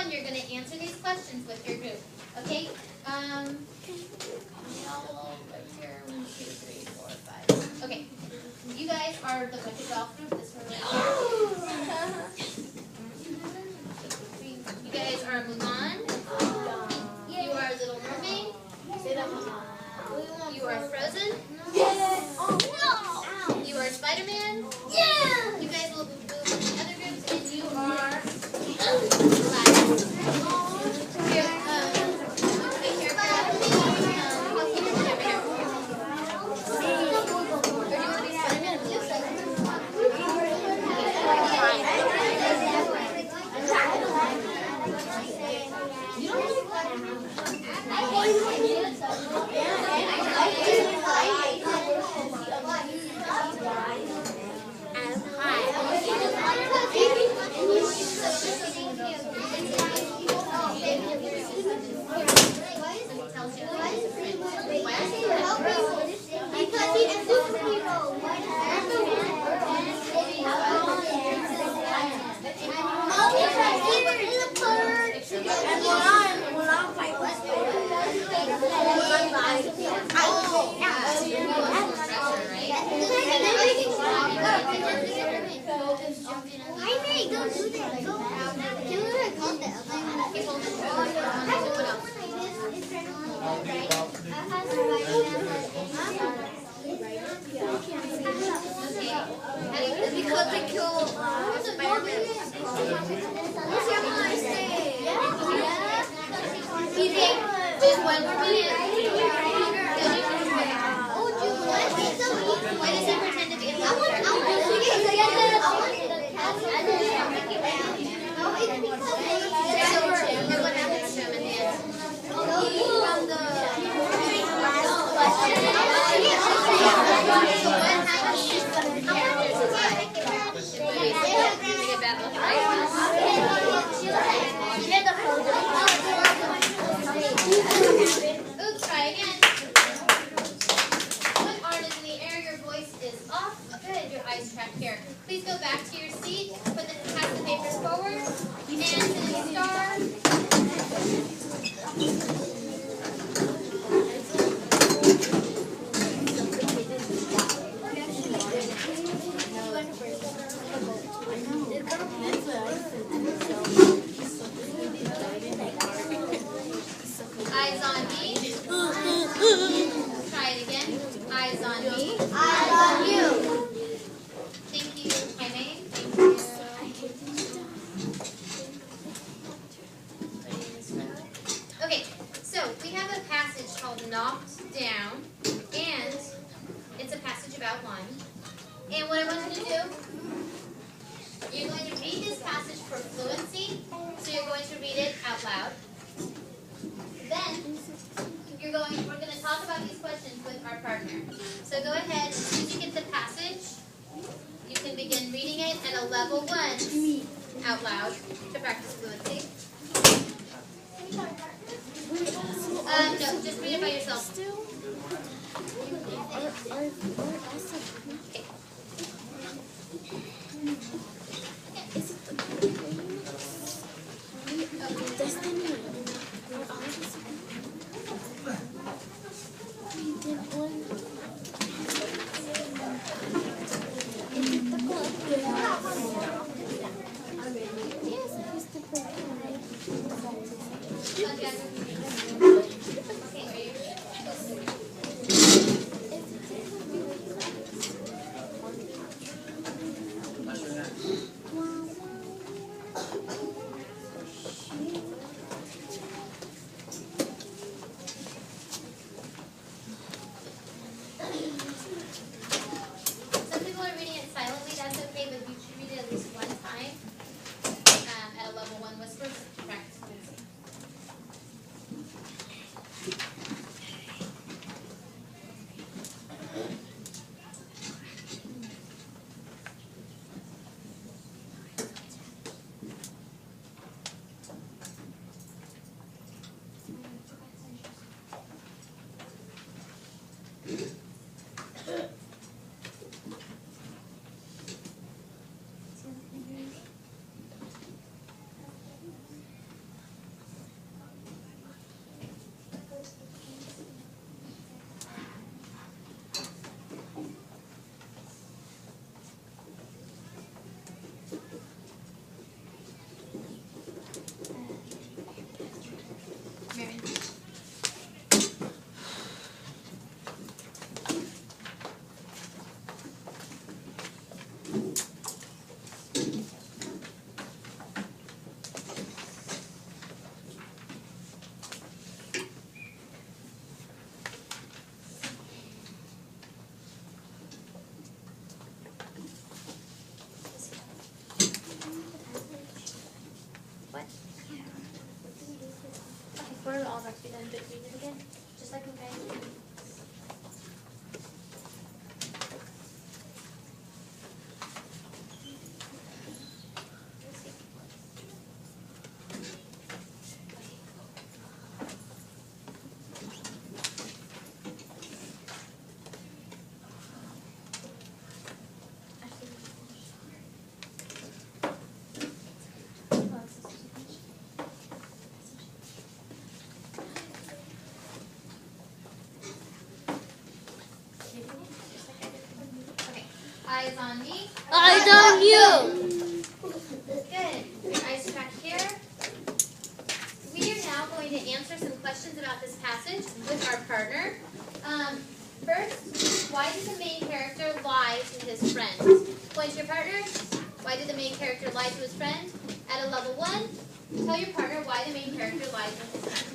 one, you're going to answer these questions with your group. Okay? Right here. 1, 2, 3, 4, 5. Okay. You guys are the wicked golf group. This one right here. You guys are Mulan. You are Little Mermaid. You are Frozen. You are Spider-Man. You guys will move to the other groups, and you are Aladdin. Here, take care of her. I'll keep your over here. Or do you want to be Spider-Man? Because they kill Spider-Man. Just one more minute. Why does he pretend to be a monster? And what happens to him in the end? Oops, try again. One arm is in the air, your voice is off. Good, your eyes trapped here. Please go back to your seat, pass the papers forward, and start. Eyes on me. Try it again. Eyes on me. Eyes on you. Thank you, Jaime. Thank you. Okay, so we have a passage called Knocked Down, and it's a passage about wine. And what I want you to do, you're going to read this passage for fluency, so you're going to read it out loud. Then, we're going to talk about these questions with our partner. So go ahead, as soon as you get the passage, you can begin reading it at a level 1 out loud to practice fluency. No, just read it by yourself. What? Okay, what are all about to be done? But read it again. Just like okay. Eyes on me. Eyes on you. Good. Your eyes track here. We are now going to answer some questions about this passage with our partner. First, why did the main character lie to his friend? Point to your partner. Why did the main character lie to his friend? At a level 1, tell your partner why the main character lied to his friend.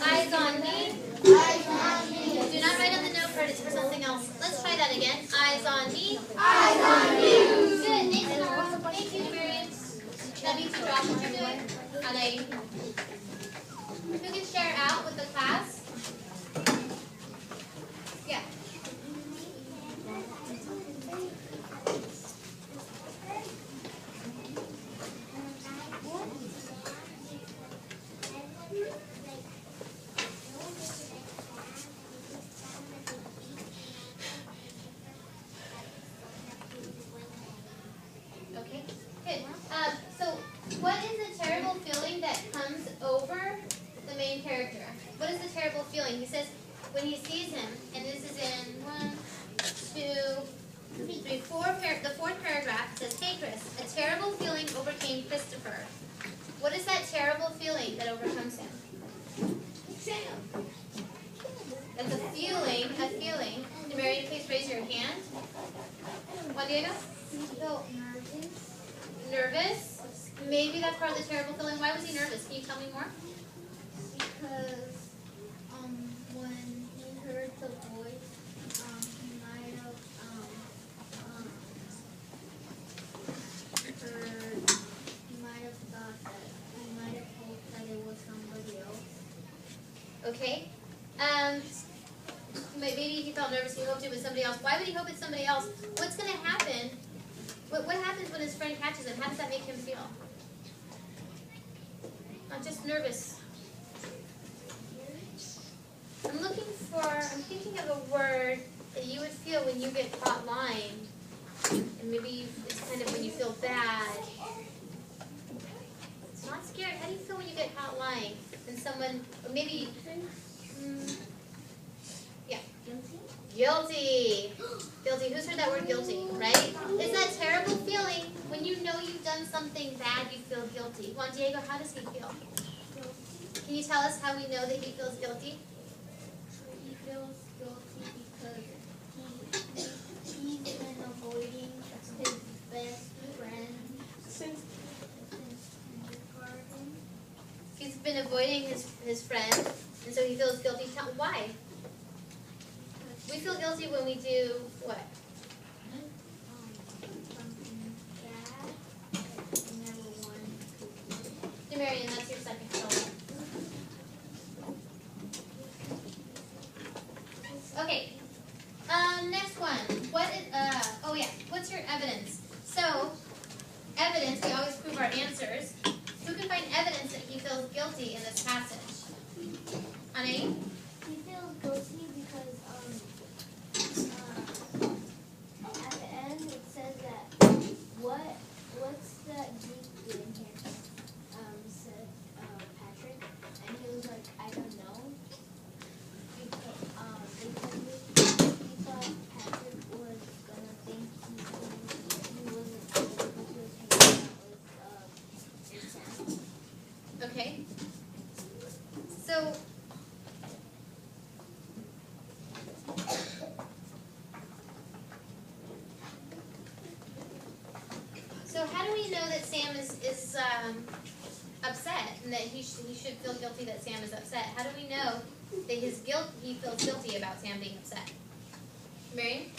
Eyes on me. Do not write on the note card, it's for something else. Let's try that again. Eyes on me. Eyes on you. Good, thank you, Marion. That means you drop what you're doing. Ale. Who can share out with the class? Yeah. Okay, good. So what is the terrible feeling that comes over the main character? What is the terrible feeling? He says when he sees him, and this is in 1, 2, 3, 4, the 4th paragraph, it says, "Hey Chris, a terrible feeling overcame Christopher." What is that terrible feeling that overcomes him? That's a feeling, Did Mary please raise your hand? Juan Diego? Felt nervous Nervous? Maybe that's part of the terrible feeling. Why was he nervous? Can you tell me more? because when he heard the voice, he might have thought that he might have hoped that it was somebody else. Okay. Maybe he felt nervous. He hoped it was somebody else. Why would he hope it's somebody else? What's going to happen? What happens when his friend catches him? How does that make him feel? Not just nervous. I'm thinking of a word that you would feel when you get caught lying. And maybe it's kind of when you feel bad. It's not scared. How do you feel when you get caught lying? And someone, or maybe, yeah. Guilty. Guilty. Who's heard that word guilty, right? It's that terrible feeling when you know you've done something bad, you feel guilty. Juan Diego, how does he feel? Can you tell us how we know that he feels guilty? He feels guilty because he's been avoiding his best friend since kindergarten. He's been avoiding his friend, and so he feels guilty. Why? We feel guilty when we do what? Something bad that he never wanted to do. Marion, that's your second color. Okay. Next one. What's your evidence? So, evidence, we always prove our answers. Who can find evidence that he feels guilty in this passage? Annie? He feels guilty because at the end it says that what's that how do we know that Sam is upset and that he should feel guilty that Sam is upset? How do we know that he feels guilty about Sam being upset? Miriam?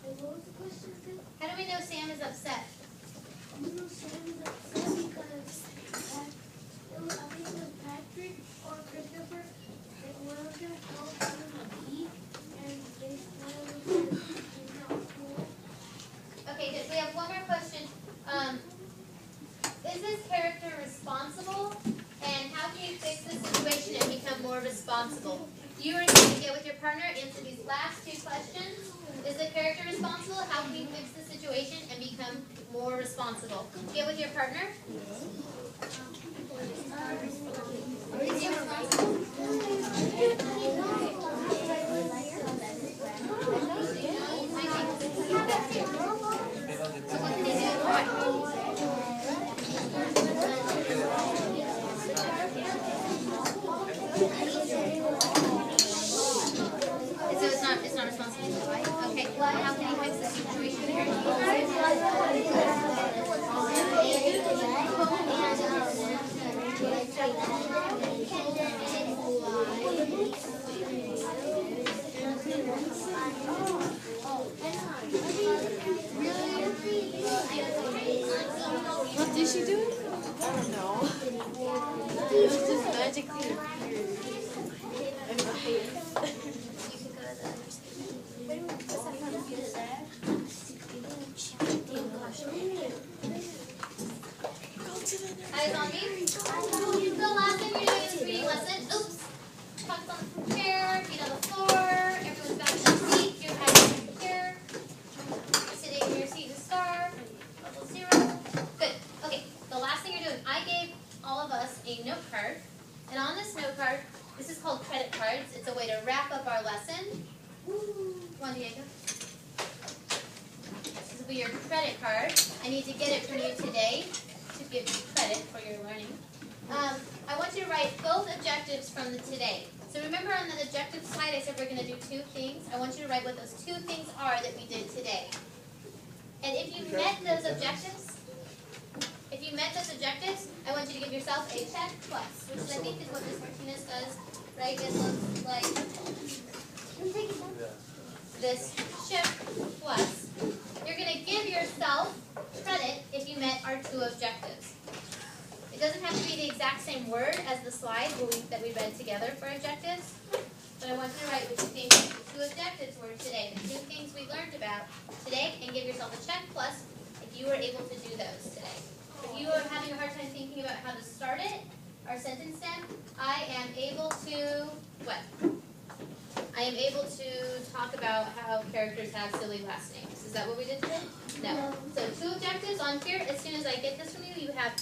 What was the question again? How do we know Sam is upset? You know, Sam is upset because I think it was Patrick or Christopher that one of them called him a bee, and they said he's not cool. Okay, good. We have one more question. Is this character responsible? And how can you fix the situation and become more responsible? You are going to get with your partner, answer these last two questions. Is the character responsible? How can you fix the situation and become more responsible? Get with your partner. Is he responsible? So what can he do? So it's not responsible. Okay. How can he fix the situation here? What did she do? I don't know. It was just magically appeared in my face. Eyes on me. The last thing you're doing in this reading lesson. Oops. Tucks on the chair, feet on the floor. Everyone's back in their seat. Your head is here. Sitting in your seat to start. Level 0. Good. Okay. The last thing you're doing. I gave all of us a note card. And on this note card, this is called credit cards. It's a way to wrap up our lesson. Come on, Diego. This will be your credit card. I need to get it from you today to give you credit for your learning. I want you to write both objectives from the today. So remember on the objective slide I said we're going to do 2 things. I want you to write what those 2 things are that we did today. And if you met those objectives, I want you to give yourself a check plus, which I think is what Ms. Martinez does, right? It looks like this check plus. You're going to give yourself credit if you met our 2 objectives. It doesn't have to be the exact same word as the slide that we read together for objectives, but I want you to write what you think the 2 objectives were today, the 2 things we learned about today, and give yourself a check plus if you were able to do those today. If you are having a hard time thinking about how to start it, our sentence stem, I am able to, what? I am able to talk about how characters have silly last names. Is that what we did today? No. So 2 objectives on here. As soon as I get this from you, you have